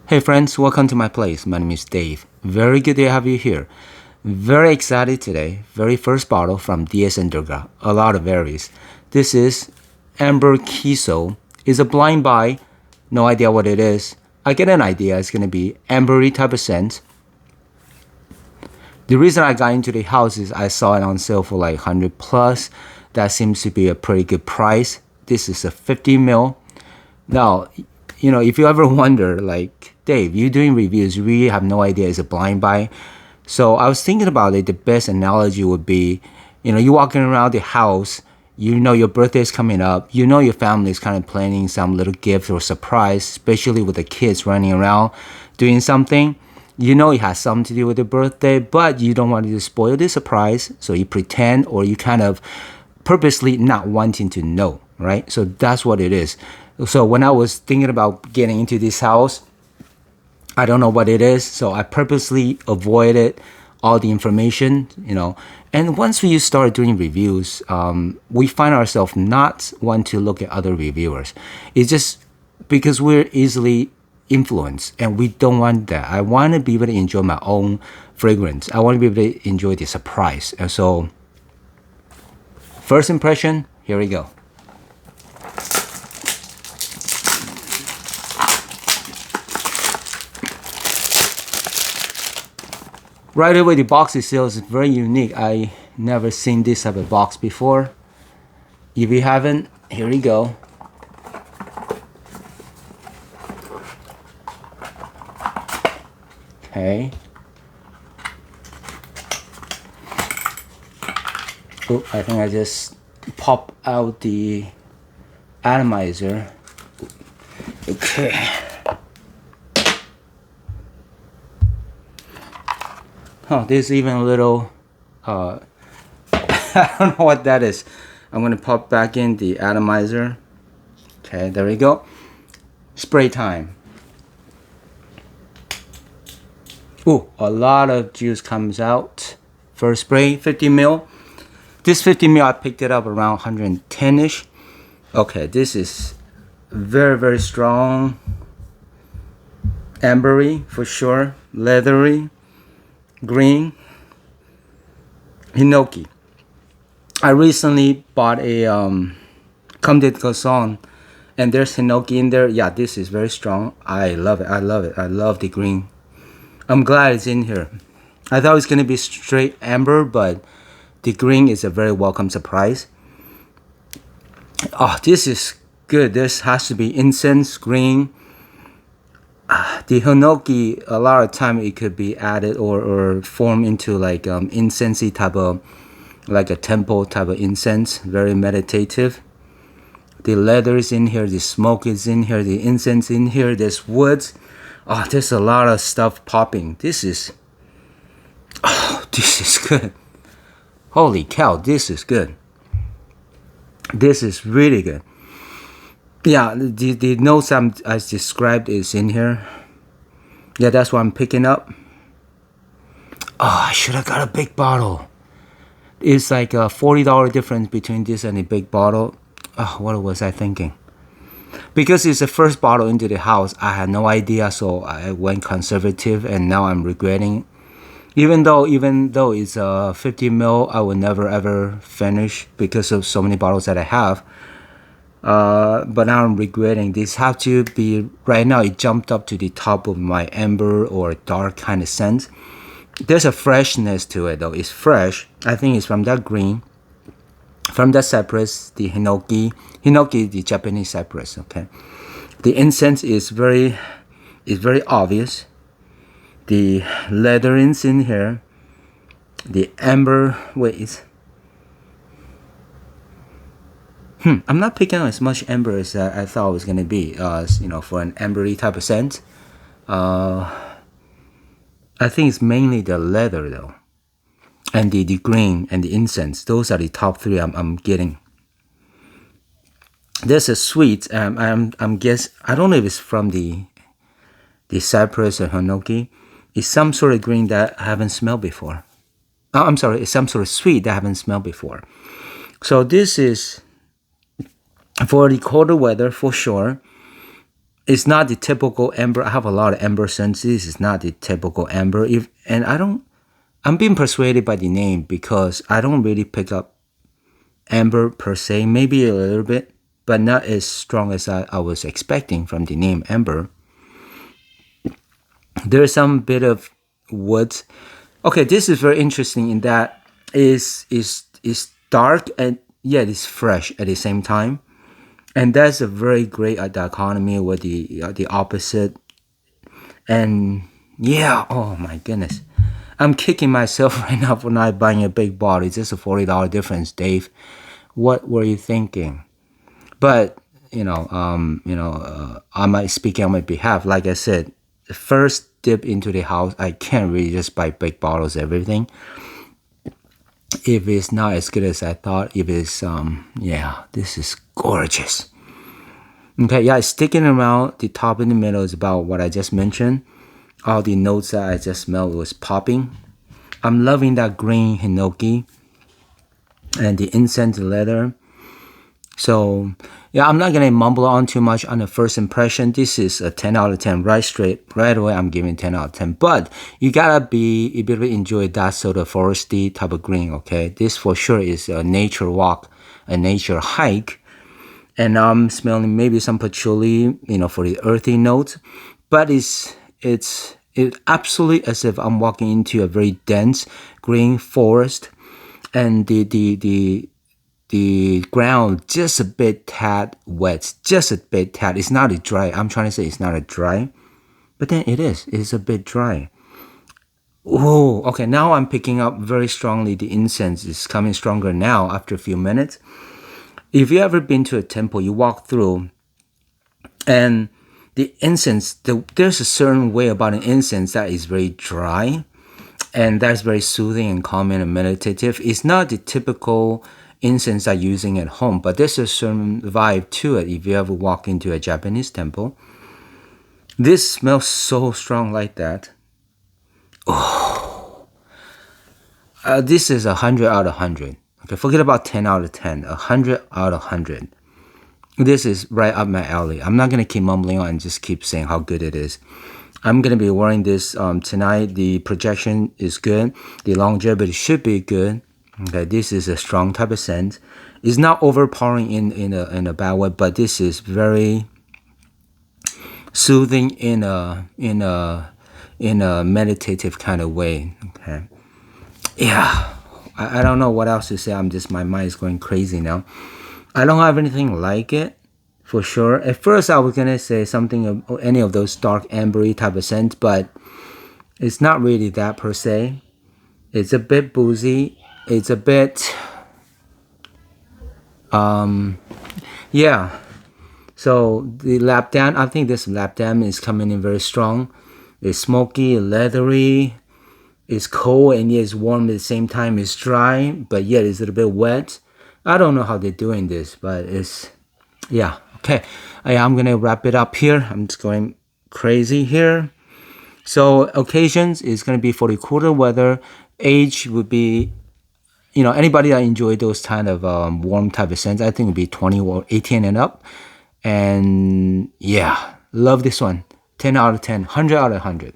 Hey friends, welcome to my place. My name is Dave. Very good to have you here. Very excited today. Very first bottle from DS&Durga. A lot of berries. This is Amber Kiso. It's a blind buy. No idea what it is. I get an idea. It's going to be ambery type of scent. The reason I got into the house is I saw it on sale for like 100 plus. That seems to be a pretty good price. This is a 50 ml. Now, if you ever wonder, like, Dave, you doing reviews, you really have no idea it's a blind buy. So I was thinking about it. The best analogy would be, you walking around the house, your birthday is coming up, your family is kind of planning some little gift or surprise, especially with the kids running around doing something. It has something to do with the birthday, but you don't want to spoil the surprise. So you pretend, or you kind of purposely not wanting to know, right? So that's what it is. So when I was thinking about getting into this house, I don't know what it is, so I purposely avoided all the information, And once we start doing reviews, we find ourselves not want to look at other reviewers. It's just because we're easily influenced, and we don't want that. I want to be able to enjoy my own fragrance. I want to be able to enjoy the surprise. And so, first impression, here we go. Right away, the box itself is very unique. I never seen this type of box before. If you haven't, here we go. Okay. Oh, I think I just popped out the atomizer. Okay. Oh, there's even a little, I don't know what that is. I'm going to pop back in the atomizer. Okay, there we go. Spray time. Ooh, a lot of juice comes out. First spray, 50 ml. This 50 ml, I picked it up around 110-ish. Okay, this is very, very strong. Ambery, for sure. Leathery. Green, hinoki. I recently bought a Comme des Garçons, and there's hinoki in there. Yeah, this is very strong. I love it. I love it. I love the green. I'm glad it's in here. I thought it was gonna be straight amber, but the green is a very welcome surprise. Oh, this is good. This has to be incense green. The hinoki, a lot of time it could be added or form into like incensey type of, like a temple type of incense, very meditative. The leather is in here, the smoke is in here, the incense in here, there's woods. Oh, there's a lot of stuff popping. This is good. Holy cow, this is good. This is really good. Yeah, the notes I described is in here. Yeah, that's what I'm picking up. Oh, I should have got a big bottle. It's like a $40 difference between this and a big bottle. Oh, what was I thinking? Because it's the first bottle into the house, I had no idea, so I went conservative, and now I'm regretting. Even though it's a 50 ml, I will never ever finish because of so many bottles that I have. But now I'm regretting. This have to be, right now it jumped up to the top of my amber or dark kind of scent. There's a freshness to it though. It's fresh. I think it's from that green, from that cypress, the hinoki. Hinoki is the Japanese cypress, okay? The incense is very obvious. The leatherings in here. The amber, I'm not picking up as much amber as I thought it was gonna be. For an ambery type of scent. I think it's mainly the leather though, and the green and the incense. Those are the top three I'm getting. There's a sweet. I don't know if it's from the cypress or hinoki. It's some sort of green that I haven't smelled before. Oh, I'm sorry. It's some sort of sweet that I haven't smelled before. So this is for the colder weather for sure. It's not the typical amber. I have a lot of amber scents. This is not the typical amber. I'm being persuaded by the name because I don't really pick up amber per se. Maybe a little bit, but not as strong as I was expecting from the name amber. There's some bit of wood. Okay, this is very interesting in that is dark and yet it's fresh at the same time. And that's a very great dichotomy with the opposite. And yeah, oh my goodness. I'm kicking myself right now for not buying a big bottle. It's just a $40 difference, Dave. What were you thinking? But, I might speak on my behalf. Like I said, the first dip into the house, I can't really just buy big bottles of everything. If it's not as good as I thought, if it's, this is gorgeous. Okay, yeah, sticking around the top in the middle is about what I just mentioned. All the notes that I just smelled was popping. I'm loving that green hinoki and the incense leather. So, yeah, I'm not going to mumble on too much on the first impression. This is a 10 out of 10 right away. I'm giving 10 out of 10. But you gotta enjoy that sort of foresty type of green, okay? This for sure is a nature walk, a nature hike. And I'm smelling maybe some patchouli, for the earthy notes. But it's absolutely as if I'm walking into a very dense green forest. And the ground just a bit tad wet, just a bit tad. It's not a dry. I'm trying to say it's not a dry, but then it is. It's a bit dry. Oh, okay. Now I'm picking up very strongly. The incense is coming stronger now after a few minutes. If you ever been to a temple, you walk through, and the incense, there's a certain way about an incense that is very dry, and that's very soothing and calming and meditative. It's not the typical incense I'm using at home, but there's a certain vibe to it if you ever walk into a Japanese temple. This smells so strong like that. Oh, this is 100 out of 100. Okay, forget about 10 out of 10. 100 out of 100. This is right up my alley. I'm not going to keep mumbling on and just keep saying how good it is. I'm going to be wearing this tonight. The projection is good. The longevity should be good. Okay, this is a strong type of scent. It's not overpowering in a bad way, but this is very soothing in a meditative kind of way. Okay, yeah, I don't know what else to say. My mind is going crazy now. I don't have anything like it for sure. At first, I was gonna say something of any of those dark ambery type of scents, but it's not really that per se. It's a bit boozy. It's a bit, yeah. So the lap dam, I think this lap dam is coming in very strong. It's smoky, leathery. It's cold and yet it's warm at the same time. It's dry, but yet it's a little bit wet. I don't know how they're doing this, but it's, yeah. Okay, I'm gonna wrap it up here. I'm just going crazy here. So occasions is gonna be for the cooler weather. Age would be, anybody that enjoy those kind of warm type of scents, I think would be 20 or 18 and up. And yeah, love this one. 10 out of 10, 100 out of 100.